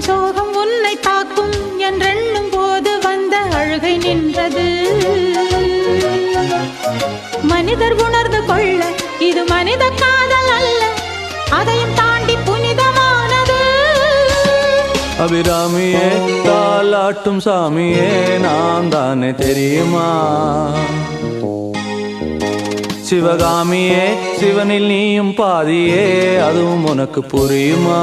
சோகம் உன்னை தாக்கும் என்றெண்ணும் போது வந்த அழுகை நின்றது. மனிதர் உணர்ந்து கொள்ள இது மனித காதல் அல்ல, அதையும் தாண்டி புனிதமானது. அபிராமியே தாலாட்டும் சாமியே நான் தானே தெரியுமா? சிவகாமியே சிவனில் நீயும் பாதியே அதுவும் உனக்கு புரியுமா?